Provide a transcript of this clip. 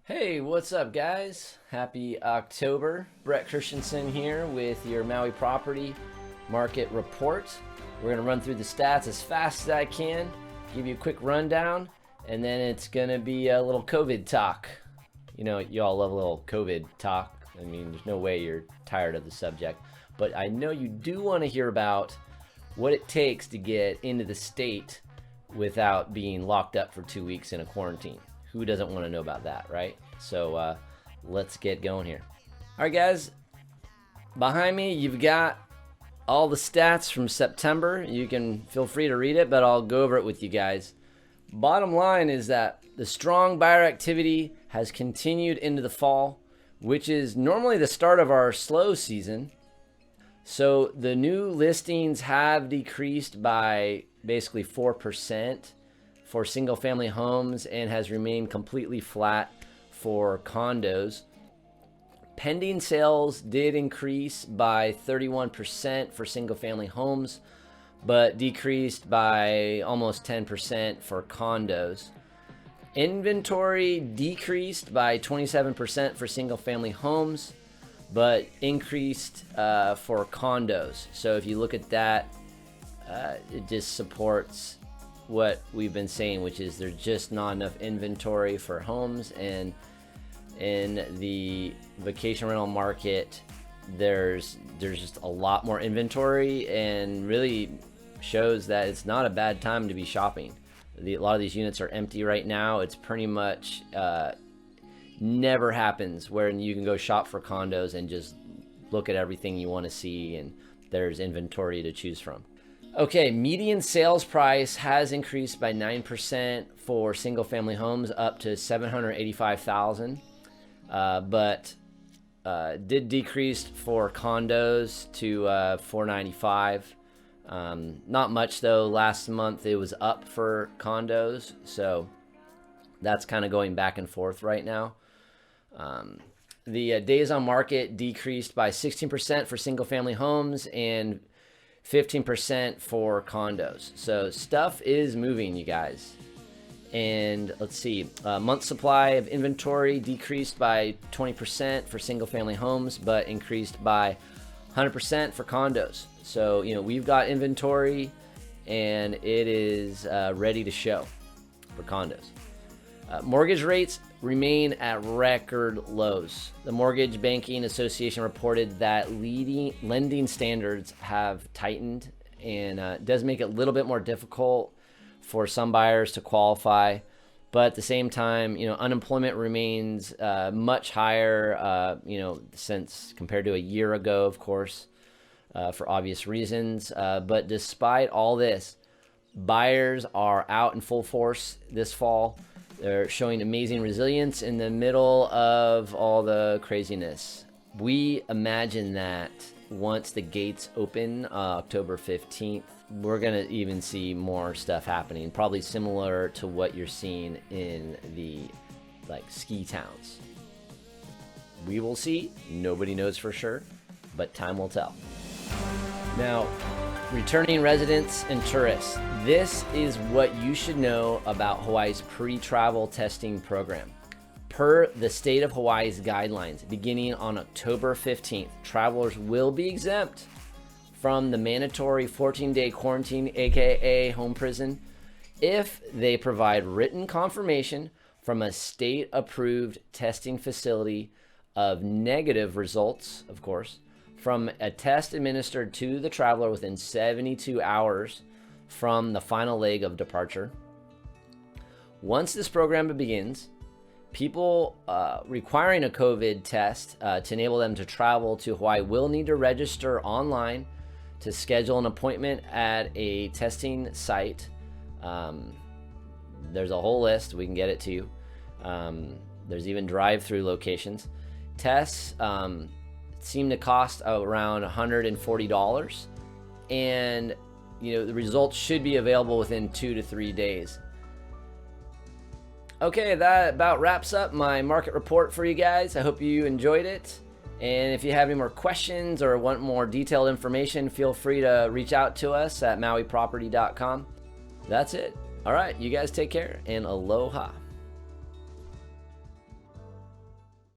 Hey, what's up, guys? Happy October. Brett Christensen here with your Maui property market report. We're going to run through the stats as fast as I can, give you a quick rundown, and then it's going to be a little COVID talk. You know, you all love a little COVID talk. I mean, there's no way you're tired of the subject, but I know you do want to hear about what it takes to get into the state without being locked up for 2 weeks in a quarantine. Who doesn't want to know about that, right? So let's get going here. All right, guys, behind me, you've got all the stats from September. You can feel free to read it, but I'll go over it with you guys. Bottom line is that the strong buyer activity has continued into the fall, which is normally the start of our slow season. So the new listings have decreased by basically 4% for single family homes and has remained completely flat for condos. Pending sales did increase by 31% for single family homes, but decreased by almost 10% for condos. Inventory decreased by 27% for single family homes, but increased for condos. So if you look at that, it just supports what we've been saying, which is there's just not enough inventory for homes, and in the vacation rental market there's just a lot more inventory, and really shows that it's not a bad time to be shopping. A lot of these units are empty right now. It's pretty much never happens where you can go shop for condos and just look at everything you want to see and there's inventory to choose from. Okay, median sales price has increased by 9% for single family homes up to $785,000, but did decrease for condos to $495,000. Not much though. Last month it was up for condos, so that's kind of going back and forth right now. The days on market decreased by 16% for single family homes and 15% for condos. So stuff is moving, you guys. And let's see, month supply of inventory decreased by 20% for single family homes, but increased by 100% for condos. So, you know, we've got inventory and it is ready to show for condos. Mortgage rates remain at record lows. The Mortgage Banking Association reported that lending standards have tightened, and it does make it a little bit more difficult for some buyers to qualify. But at the same time, you know, unemployment remains much higher, you know, since compared to a year ago, of course, for obvious reasons. But despite all this, buyers are out in full force this fall. They're showing amazing resilience in the middle of all the craziness. We imagine that once the gates open October 15th, we're going to even see more stuff happening, probably similar to what you're seeing in the ski towns. We will see. Nobody knows for sure, but time will tell. Now, returning residents and tourists. This is what you should know about Hawaii's pre-travel testing program. Per the state of Hawaii's guidelines, beginning on October 15th, travelers will be exempt from the mandatory 14-day quarantine, aka home prison, if they provide written confirmation from a state-approved testing facility of negative results, of course, from a test administered to the traveler within 72 hours from the final leg of departure. Once this program begins, people requiring a COVID test to enable them to travel to Hawaii will need to register online to schedule an appointment at a testing site. There's a whole list. We can get it to you. There's even drive-through locations. Tests seem to cost around $140, and you know the results should be available within 2 to 3 days. Okay, that about wraps up my market report for you guys. I hope you enjoyed it, and if you have any more questions or want more detailed information, feel free to reach out to us at mauiproperty.com. That's it. All right, you guys take care and aloha.